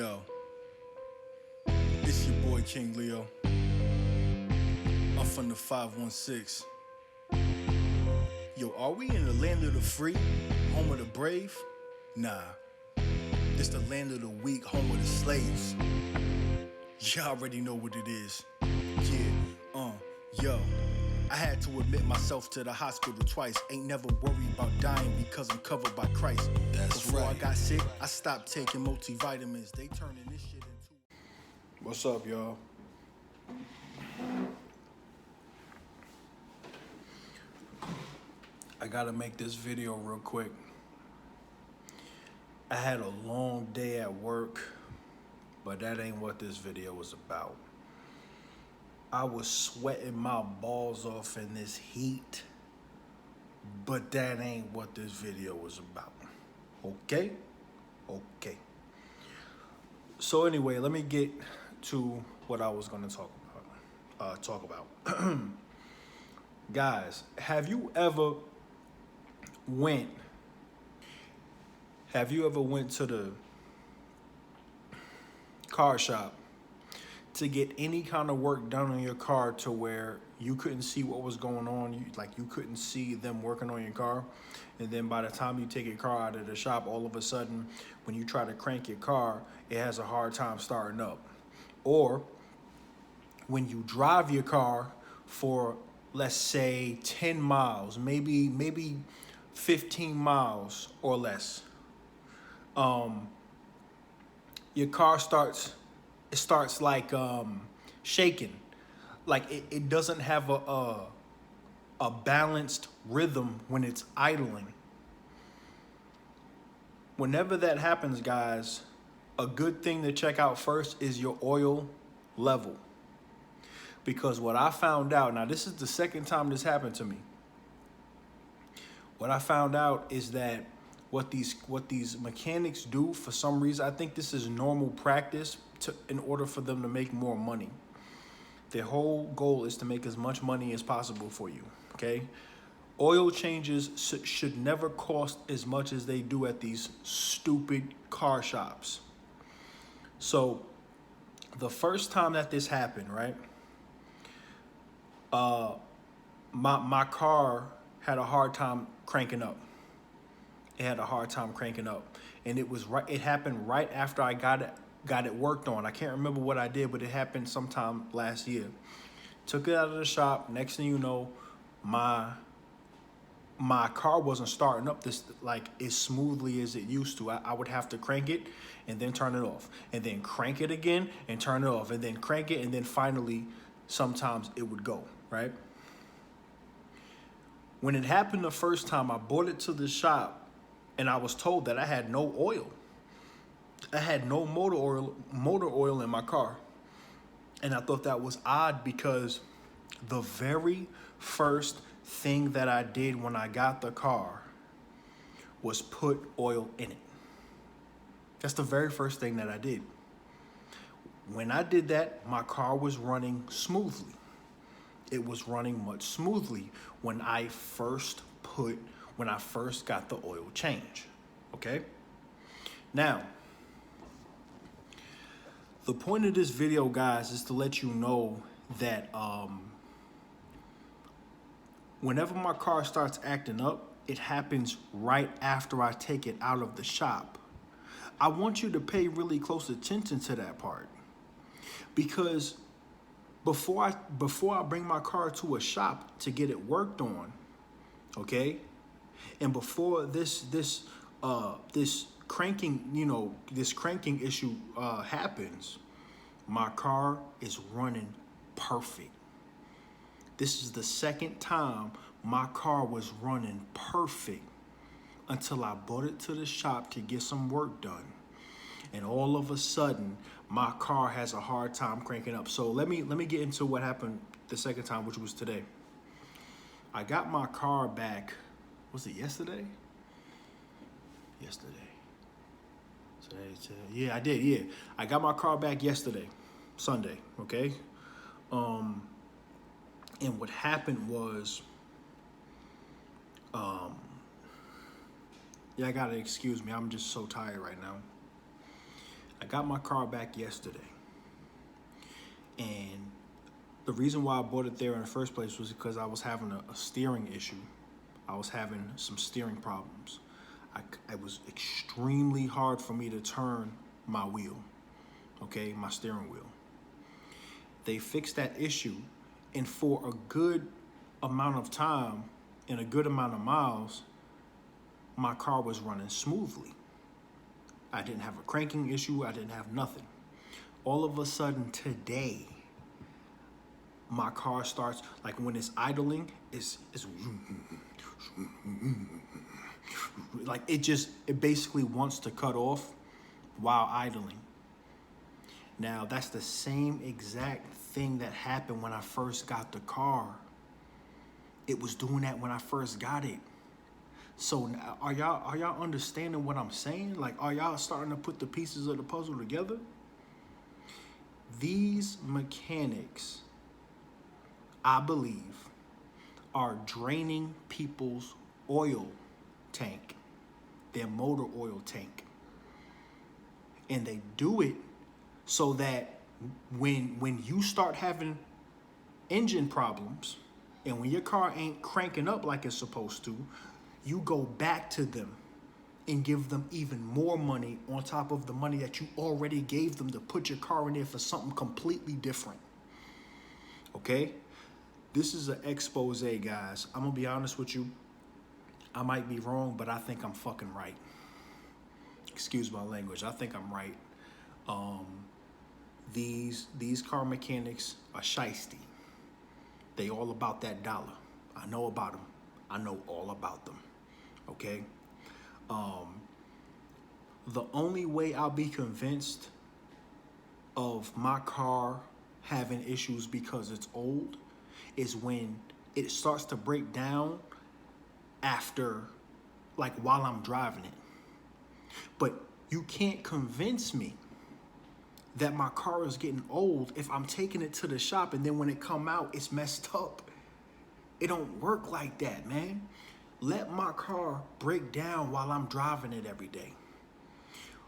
Yo, it's your boy King Leo. I'm from the 516. Yo, are we in the land of the free, home of the brave? Nah, this the land of the weak, home of the slaves. Y'all already know what it is. Yo, I had to admit myself to the hospital twice. Ain't never worried about dying because I'm covered by Christ. Before I got sick, I stopped taking multivitamins. They turning this shit into... What's up, y'all? I gotta make this video real quick. I had a long day at work, but that ain't what this video was about. I was sweating my balls off in this heat, but that ain't what this video was about. Okay? Okay. So anyway, let me get to what I was gonna talk about. Guys, have you ever went to the car shop to get any kind of work done on your car to where you couldn't see what was going on? You couldn't see them working on your car, and then by the time you take your car out of the shop, all of a sudden when you try to crank your car, it has a hard time starting up. Or when you drive your car for, let's say, 10 miles, maybe 15 miles or less, your car starts like shaking, like it doesn't have a balanced rhythm when it's idling. Whenever that happens, guys, a good thing to check out first is your oil level. Because what I found out, now this is the second time this happened to me. What I found out is that what these mechanics do, for some reason, I think this is normal practice in order for them to make more money. Their whole goal is to make as much money as possible for you, okay? Oil changes should never cost as much as they do at these stupid car shops. So the first time that this happened, right? My car had a hard time cranking up. It had a hard time cranking up, and it happened right after I got it worked on. I can't remember what I did, but it happened sometime last year. Took it out of the shop. Next thing you know, my car wasn't starting up this like as smoothly as it used to. I would have to crank it and then turn it off, and then crank it again and turn it off, and then crank it, and then finally sometimes it would go, right? When it happened the first time, I brought it to the shop and I was told that I had no oil. I had no motor oil in my car. And I thought that was odd because the very first thing that I did when I got the car was put oil in it. That's the very first thing that I did. When I did that, my car was running smoothly. It was running much smoothly when I first got the oil change, okay? Now, the point of this video, guys, is to let you know that whenever my car starts acting up, it happens right after I take it out of the shop. I want you to pay really close attention to that part, because before I bring my car to a shop to get it worked on, okay, and before this cranking issue happens, my car is running perfect. This is the second time my car was running perfect until I brought it to the shop to get some work done. And all of a sudden, my car has a hard time cranking up. So let me get into what happened the second time, which was today. I got my car back, was it yesterday? Today. Yeah, I did, yeah. I got my car back yesterday, Sunday, okay? And what happened was, yeah, I gotta excuse me, I'm just so tired right now. I got my car back yesterday. And the reason why I bought it there in the first place was because I was having a steering issue. I was having some steering problems. It was extremely hard for me to turn my wheel, okay, my steering wheel. They fixed that issue, and for a good amount of time and a good amount of miles, my car was running smoothly. I didn't have a cranking issue. I didn't have nothing. All of a sudden today, my car starts, like when it's idling, it's like it basically wants to cut off while idling. Now, that's the same exact thing that happened when I first got the car. It was doing that when I first got it. So now, are y'all understanding what I'm saying? Like, are y'all starting to put the pieces of the puzzle together? These mechanics, I believe, are draining people's oil tank, their motor oil tank. And they do it so that when you start having engine problems and when your car ain't cranking up like it's supposed to, you go back to them and give them even more money on top of the money that you already gave them to put your car in there for something completely different. Okay? This is an expose, guys. I'm gonna be honest with you. I might be wrong, but I think I'm fucking right. Excuse my language. I think I'm right. These car mechanics are shiesty. They all about that dollar. I know about them. I know all about them. Okay? The only way I'll be convinced of my car having issues because it's old is when it starts to break down after, like, while I'm driving it. But you can't convince me that my car is getting old if I'm taking it to the shop and then when it come out, it's messed up. It don't work like that, man. Let my car break down while I'm driving it every day.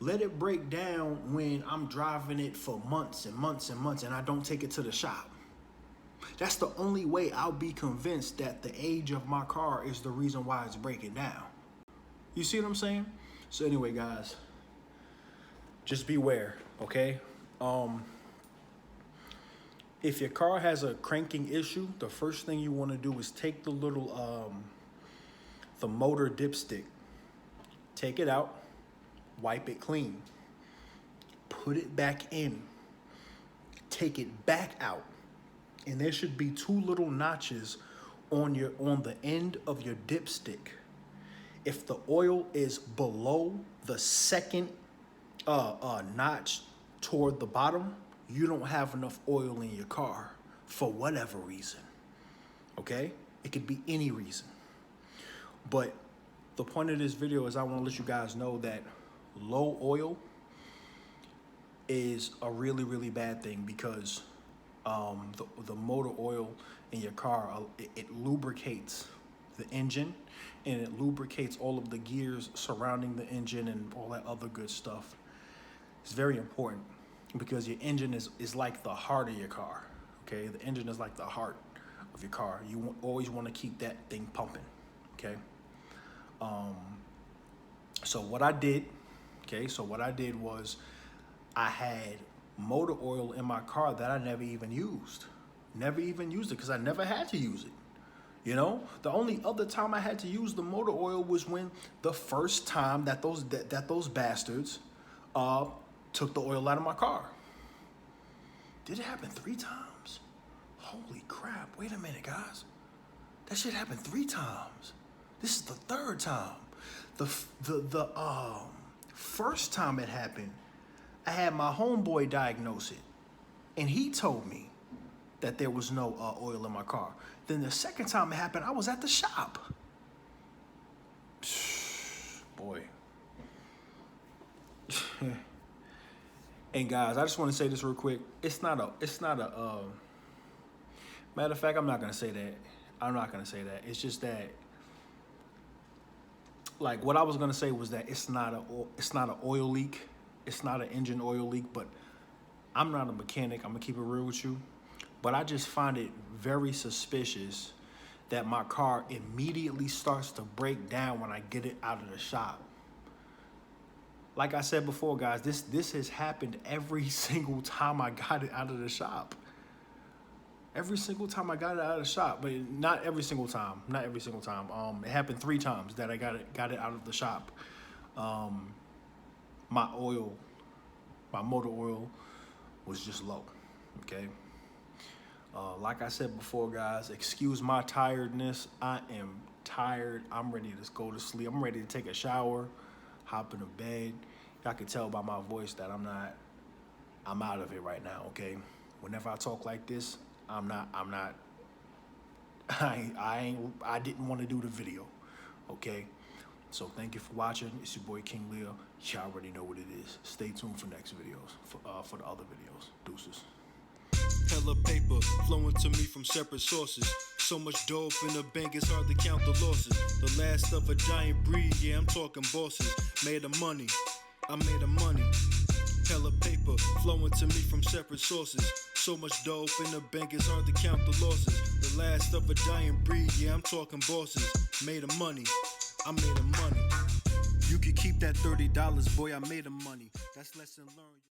Let it break down when I'm driving it for months and months and months and I don't take it to the shop. That's the only way I'll be convinced that the age of my car is the reason why it's breaking down. You see what I'm saying? So anyway, guys, just beware, okay? If your car has a cranking issue, the first thing you want to do is take the little, the motor dipstick, take it out, wipe it clean, put it back in, take it back out, and there should be two little notches on the end of your dipstick. If the oil is below the second notch toward the bottom, you don't have enough oil in your car for whatever reason. Okay? It could be any reason. But the point of this video is I want to let you guys know that low oil is a really, really bad thing because the motor oil in your car, it lubricates the engine and it lubricates all of the gears surrounding the engine and all that other good stuff. It's very important because your engine is like the heart of your car, okay? The engine is like the heart of your car. You always want to keep that thing pumping, okay? So what I did was I had motor oil in my car that I never even used. Never even used it because I never had to use it. You know, the only other time I had to use the motor oil was when the first time that those bastards took the oil out of my car. Did it happen 3 times? Holy crap, wait a minute, guys. That shit happened 3 times. This is the 3rd time. The first time it happened, I had my homeboy diagnose it, and he told me that there was no oil in my car. Then the second time it happened, I was at the shop. Boy. And guys, I just want to say this real quick. It's not a matter of fact, I'm not going to say that. I'm not going to say that. It's just that, like, what I was going to say was that it's not an oil leak. it's not an engine oil leak, but I'm not a mechanic. I'm gonna keep it real with you. But I just find it very suspicious that my car immediately starts to break down when I get it out of the shop. Like I said before, guys, this has happened every single time I got it out of the shop. Every single time I got it out of the shop, but not every single time. Not every single time. It happened 3 times that I got it out of the shop. My motor oil was just low. Okay. Like I said before, guys, excuse my tiredness. I am tired. I'm ready to go to sleep. I'm ready to take a shower, hop in the bed. Y'all can tell by my voice that I'm out of it right now, okay? Whenever I talk like this, I didn't want to do the video, okay? So thank you for watching. It's your boy King Leo. Y'all already know what it is. Stay tuned for next videos, for the other videos. Deuces. Hella paper flowing to me from separate sources. So much dope in the bank, it's hard to count the losses. The last of a giant breed, yeah, I'm talking bosses. Made of money, I made of money. Hella paper flowing to me from separate sources. So much dope in the bank, it's hard to count the losses. The last of a giant breed, yeah, I'm talking bosses. Made of money, I made of money. You can keep that $30, boy, I made of money. That's lesson learned.